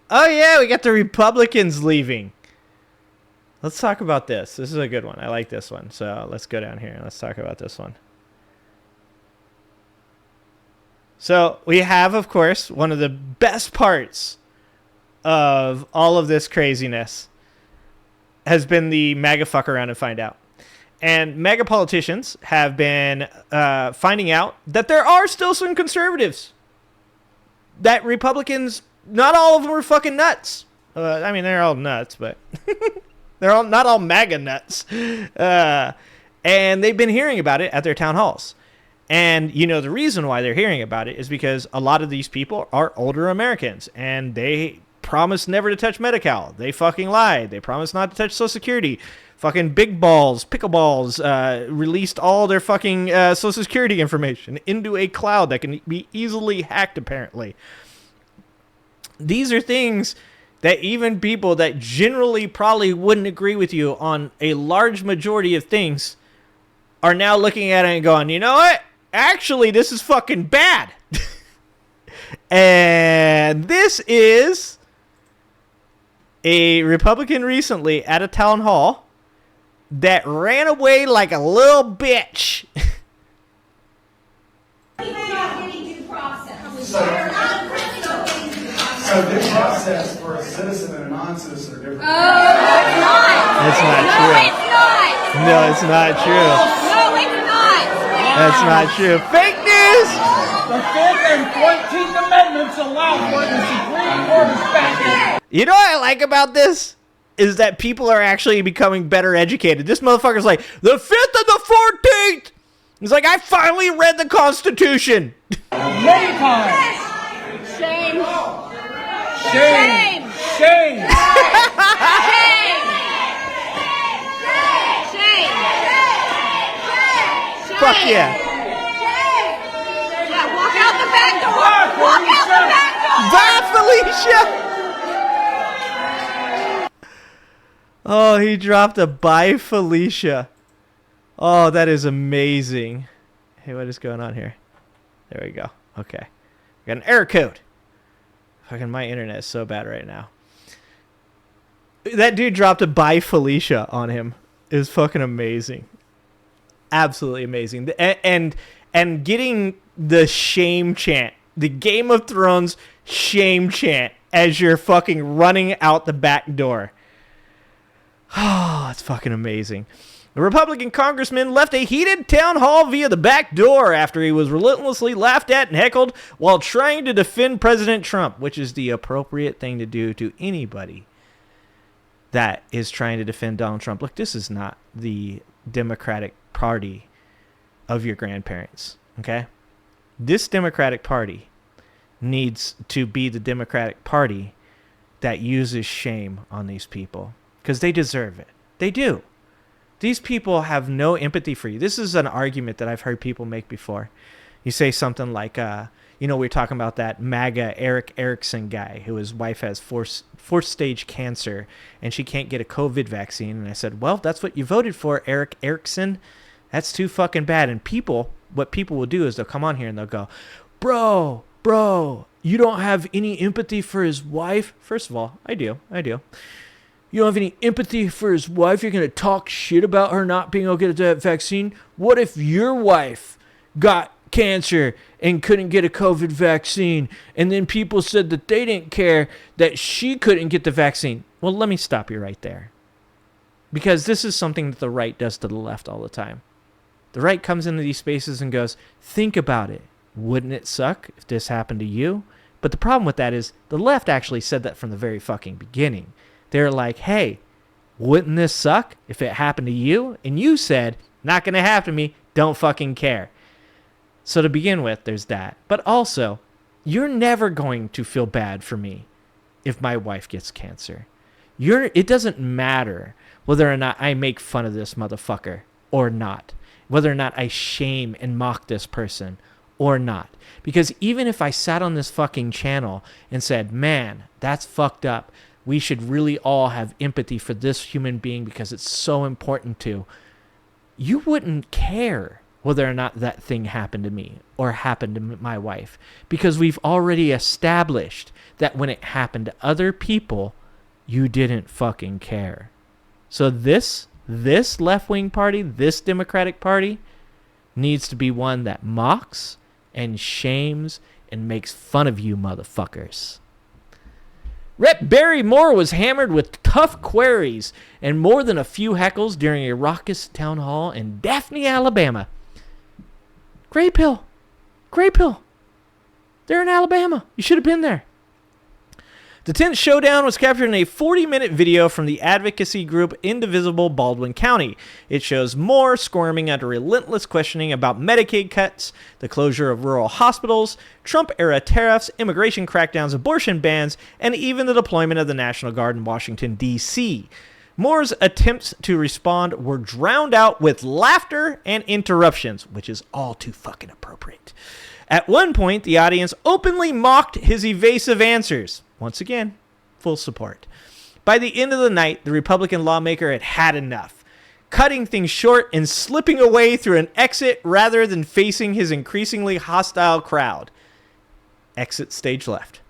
Oh, yeah, we got the Republicans leaving. Let's talk about this. This is a good one. I like this one. So let's go down here and let's talk about this one. So we have, of course, one of the best parts of all of this craziness has been the MAGA fuck around and find out. And MAGA politicians have been finding out that there are still some conservatives. That Republicans, not all of them are fucking nuts. I mean, they're all nuts, but they're all not all MAGA nuts. And they've been hearing about it at their town halls. And, you know, the reason why they're hearing about it is because a lot of these people are older Americans, and they promised never to touch Medi-Cal. They fucking lied. They promised not to touch Social Security. Fucking big balls, pickleballs, released all their fucking Social Security information into a cloud that can be easily hacked, apparently. These are things that even people that generally probably wouldn't agree with you on a large majority of things are now looking at it and going, you know what? Actually, this is fucking bad. And this is a Republican recently at a town hall that ran away like a little bitch. So due process for a citizen and a non-citizen are different. It's not. That's not true. No, it's not. No, it's not true. No, it's not. That's not true. Fake news! The 5th and 14th Amendments allow for the Supreme Court of statute. You know what I like about this? Is that people are actually becoming better educated. This motherfucker's like, the 5th and the 14th! He's like, I finally read the Constitution. Many times. Shame. Shame. Shame. Fuck yeah. Yeah, walk out the back door. Walk out the back door. Bye, Felicia! Oh, he dropped a bye, Felicia. Oh, that is amazing. Hey, what is going on here? There we go. Okay. We got an error code. Fucking my internet is so bad right now. That dude dropped a bye, Felicia on him. It was fucking amazing. Absolutely amazing. And getting the shame chant, the Game of Thrones shame chant as you're fucking running out the back door. Oh, it's fucking amazing. The Republican congressman left a heated town hall via the back door after he was relentlessly laughed at and heckled while trying to defend President Trump, which is the appropriate thing to do to anybody that is trying to defend Donald Trump. Look, this is not the Democratic Party of your grandparents, okay? This Democratic Party needs to be the Democratic Party that uses shame on these people because they deserve it. They do. These people have no empathy for you. This is an argument that I've heard people make before. You say something like, we're talking about that MAGA Eric Erickson guy who his wife has fourth stage cancer and she can't get a COVID vaccine. And I said, well, that's what you voted for, Eric Erickson. That's too fucking bad. And what people will do is they'll come on here and they'll go, bro, you don't have any empathy for his wife. First of all, I do. You don't have any empathy for his wife. You're going to talk shit about her not being able to get that vaccine. What if your wife got cancer and couldn't get a COVID vaccine, and then people said that they didn't care that she couldn't get the vaccine? Well, let me stop you right there. Because this is something that the right does to the left all the time. The right comes into these spaces and goes, think about it. Wouldn't it suck if this happened to you? But the problem with that is the left actually said that from the very fucking beginning. They're like, hey, wouldn't this suck if it happened to you? And you said, not going to happen to me. Don't fucking care. So to begin with, there's that. But also, you're never going to feel bad for me if my wife gets cancer. It doesn't matter whether or not I make fun of this motherfucker or not. Whether or not I shame and mock this person or not. Because even if I sat on this fucking channel and said, man, that's fucked up. We should really all have empathy for this human being because it's so important to. You wouldn't care whether or not that thing happened to me or happened to my wife, because we've already established that when it happened to other people, you didn't fucking care. So this left-wing party, this Democratic Party, needs to be one that mocks and shames and makes fun of you motherfuckers. Rep. Barry Moore was hammered with tough queries and more than a few heckles during a raucous town hall in Daphne, Alabama. Gray pill. They're in Alabama. You should have been there. The tense showdown was captured in a 40-minute video from the advocacy group Indivisible Baldwin County. It shows Moore squirming under relentless questioning about Medicaid cuts, the closure of rural hospitals, Trump-era tariffs, immigration crackdowns, abortion bans, and even the deployment of the National Guard in Washington, D.C. Moore's attempts to respond were drowned out with laughter and interruptions, which is all too fucking appropriate. At one point, the audience openly mocked his evasive answers. Once again, full support. By the end of the night, the Republican lawmaker had had enough, cutting things short and slipping away through an exit rather than facing his increasingly hostile crowd. Exit stage left.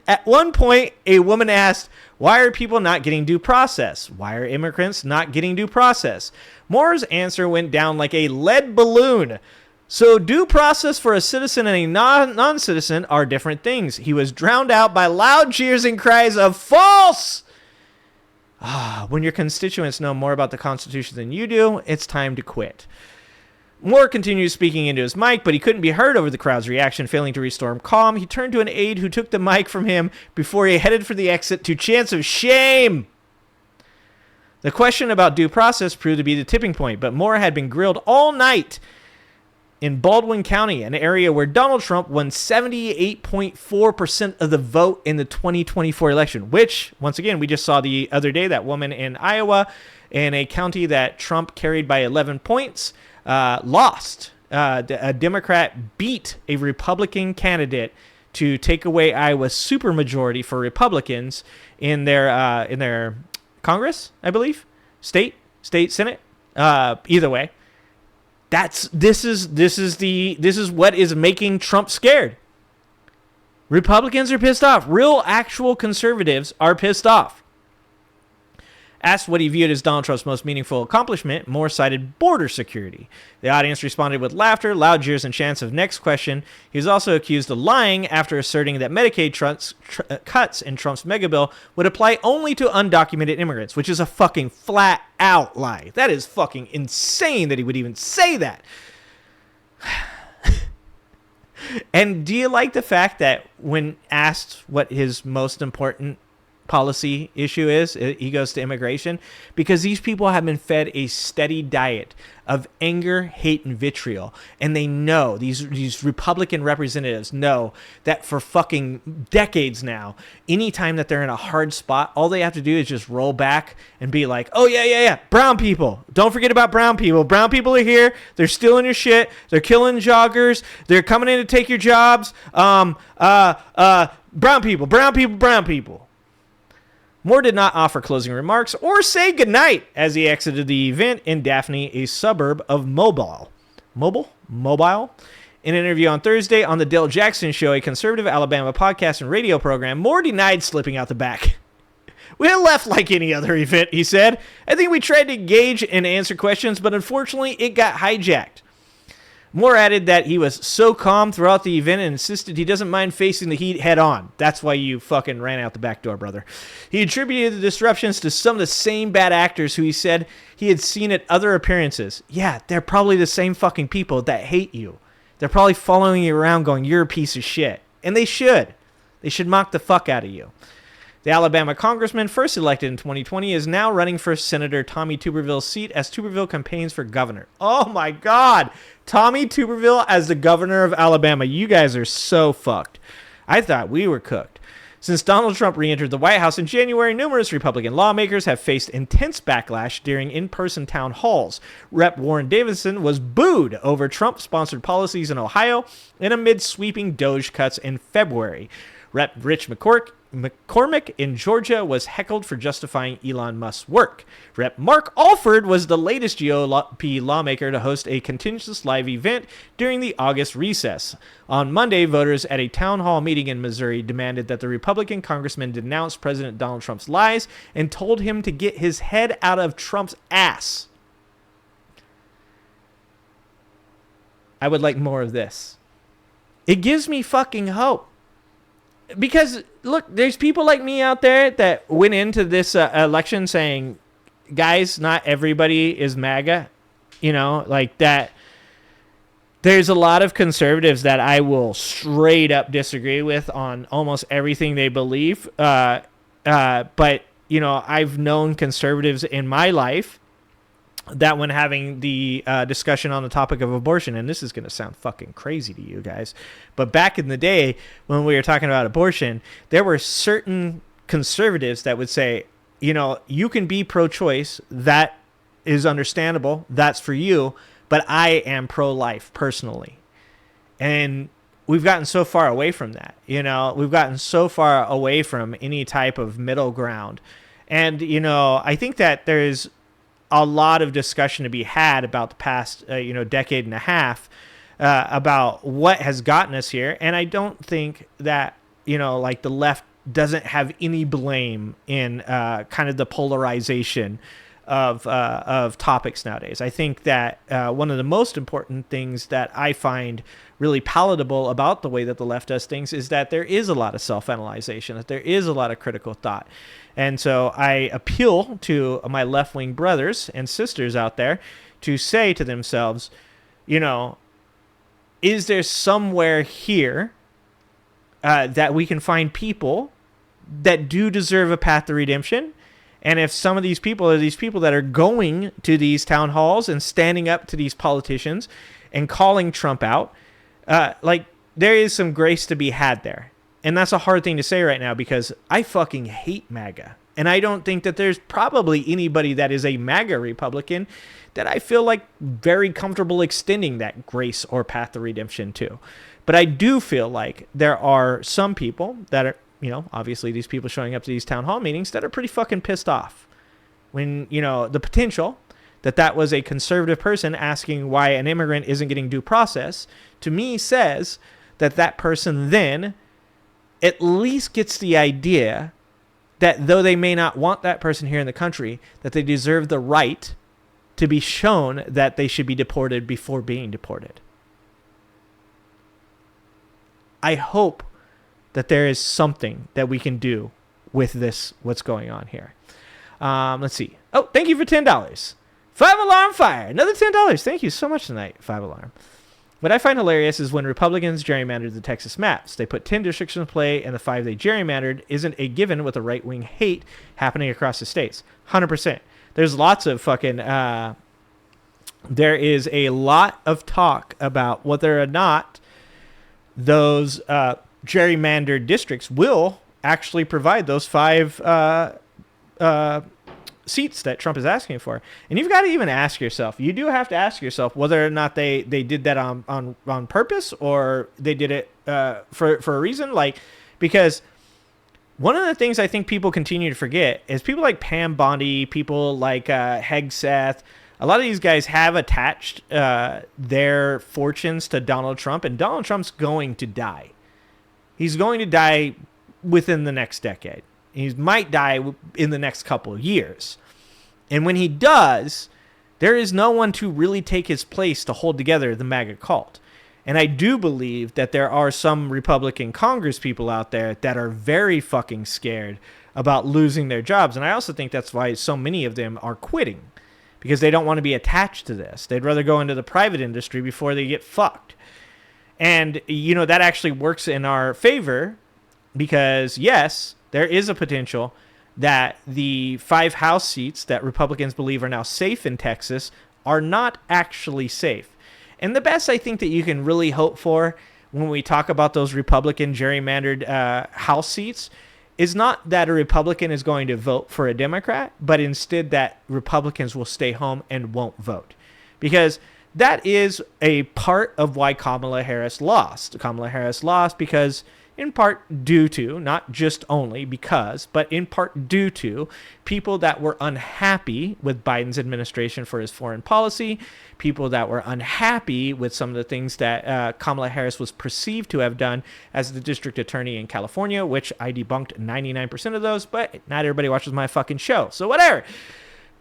At one point, a woman asked, "Why are people not getting due process? Why are immigrants not getting due process?" Moore's answer went down like a lead balloon. So due process for a citizen and a non-citizen are different things. He was drowned out by loud cheers and cries of false. When your constituents know more about the Constitution than you do, it's time to quit. Moore continued speaking into his mic, but he couldn't be heard over the crowd's reaction. Failing to restore calm, he turned to an aide who took the mic from him before he headed for the exit to chants of shame. The question about due process proved to be the tipping point, but Moore had been grilled all night in Baldwin County, an area where Donald Trump won 78.4% of the vote in the 2024 election, which, once again, we just saw the other day, that woman in Iowa, in a county that Trump carried by 11 points, lost. A Democrat beat a Republican candidate to take away Iowa's supermajority for Republicans in their Congress, I believe, state Senate. Either way. This is what is making Trump scared. Republicans are pissed off. Real, actual conservatives are pissed off. Asked what he viewed as Donald Trump's most meaningful accomplishment, Moore cited border security. The audience responded with laughter, loud jeers, and chants of next question. He was also accused of lying after asserting that Medicaid cuts in Trump's mega bill would apply only to undocumented immigrants, which is a fucking flat-out lie. That is fucking insane that he would even say that. And do you like the fact that when asked what his most important policy issue is, he goes to immigration? Because these people have been fed a steady diet of anger, hate, and vitriol, and they know, these Republican representatives know that for fucking decades now, anytime that they're in a hard spot, all they have to do is just roll back and be like, oh yeah, brown people, don't forget about brown people are here, they're stealing your shit, they're killing joggers, they're coming in to take your jobs, brown people. Moore did not offer closing remarks or say goodnight as he exited the event in Daphne, a suburb of Mobile. In an interview on Thursday on the Dale Jackson Show, a conservative Alabama podcast and radio program, Moore denied slipping out the back. "We left like any other event," he said. "I think we tried to engage and answer questions, but unfortunately it got hijacked." Moore added that he was so calm throughout the event and insisted he doesn't mind facing the heat head on. That's why you fucking ran out the back door, brother. He attributed the disruptions to some of the same bad actors who he said he had seen at other appearances. Yeah, they're probably the same fucking people that hate you. They're probably following you around going, "You're a piece of shit." And they should. They should mock the fuck out of you. The Alabama congressman, first elected in 2020, is now running for Senator Tommy Tuberville's seat as Tuberville campaigns for governor. Oh my God. Tommy Tuberville as the governor of Alabama. You guys are so fucked. I thought we were cooked. Since Donald Trump re-entered the White House in January, numerous Republican lawmakers have faced intense backlash during in-person town halls. Rep. Warren Davidson was booed over Trump-sponsored policies in Ohio and amid sweeping DOGE cuts in February. Rep. Rich McCormick in Georgia was heckled for justifying Elon Musk's work. Rep. Mark Alford was the latest GOP lawmaker to host a contentious live event during the August recess. On Monday, voters at a town hall meeting in Missouri demanded that the Republican congressman denounce President Donald Trump's lies and told him to get his head out of Trump's ass. I would like more of this. It gives me fucking hope. Because, look, there's people like me out there that went into this election saying, guys, not everybody is MAGA. You know, like that. There's a lot of conservatives that I will straight up disagree with on almost everything they believe. But, you know, I've known conservatives in my life that when having the discussion on the topic of abortion, and this is going to sound fucking crazy to you guys, but back in the day when we were talking about abortion, there were certain conservatives that would say, you know, you can be pro-choice. That is understandable. That's for you. But I am pro-life personally. And we've gotten so far away from that. You know, we've gotten so far away from any type of middle ground. And, you know, I think that there's a lot of discussion to be had about the past, decade and a half about what has gotten us here. And I don't think that, you know, like the left doesn't have any blame in kind of the polarization of topics nowadays. I think that one of the most important things that I find really palatable about the way that the left does things is that there is a lot of self-analyzation, that there is a lot of critical thought. And so I appeal to my left-wing brothers and sisters out there to say to themselves, you know, is there somewhere here that we can find people that do deserve a path to redemption? And if some of these people are these people that are going to these town halls and standing up to these politicians and calling Trump out, like there is some grace to be had there. And that's a hard thing to say right now because I fucking hate MAGA. And I don't think that there's probably anybody that is a MAGA Republican that I feel like very comfortable extending that grace or path to redemption to. But I do feel like there are some people that are, you know, obviously these people showing up to these town hall meetings that are pretty fucking pissed off. When, you know, the potential that was a conservative person asking why an immigrant isn't getting due process, to me says that person then at least gets the idea that though they may not want that person here in the country, that they deserve the right to be shown that they should be deported before being deported. I hope that there is something that we can do with this, what's going on here. Let's see. Oh, thank you for $10. 5 Alarm Fire. Another $10. Thank you so much tonight, 5 Alarm. What I find hilarious is when Republicans gerrymandered the Texas maps. They put 10 districts in play, and the 5 they gerrymandered isn't a given with the right-wing hate happening across the states. 100%. There's lots of fucking... there is a lot of talk about whether or not those gerrymandered districts will actually provide those 5 seats that Trump is asking for. And you've got to even ask yourself, you do have to ask yourself whether or not they did that on purpose or they did it for a reason. Like, because one of the things I think people continue to forget is people like Pam Bondi, people like Hegseth, a lot of these guys have attached their fortunes to Donald Trump, and Donald Trump's going to die. He's going to die within the next decade. He might die in the next couple of years. And when he does, there is no one to really take his place to hold together the MAGA cult. And I do believe that there are some Republican Congress people out there that are very fucking scared about losing their jobs. And I also think that's why so many of them are quitting, because they don't want to be attached to this. They'd rather go into the private industry before they get fucked. And, you know, that actually works in our favor because, yes, there is a potential that the 5 House seats that Republicans believe are now safe in Texas are not actually safe. And the best I think that you can really hope for when we talk about those Republican gerrymandered House seats is not that a Republican is going to vote for a Democrat, but instead that Republicans will stay home and won't vote. Because that is a part of why Kamala Harris lost. Kamala Harris lost because in part due to, not just only because, but in part due to people that were unhappy with Biden's administration for his foreign policy, people that were unhappy with some of the things that Kamala Harris was perceived to have done as the district attorney in California, which I debunked 99% of those, but not everybody watches my fucking show, so whatever.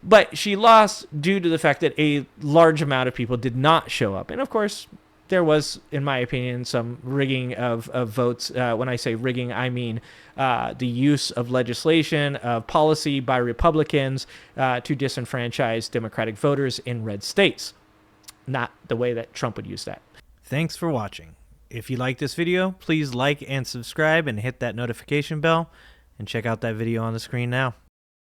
But she lost due to the fact that a large amount of people did not show up. And of course, there was, in my opinion, some rigging of votes. When I say rigging, I mean the use of legislation, of policy by Republicans to disenfranchise Democratic voters in red states. Not the way that Trump would use that. Thanks for watching. If you like this video, please like and subscribe and hit that notification bell. And check out that video on the screen now.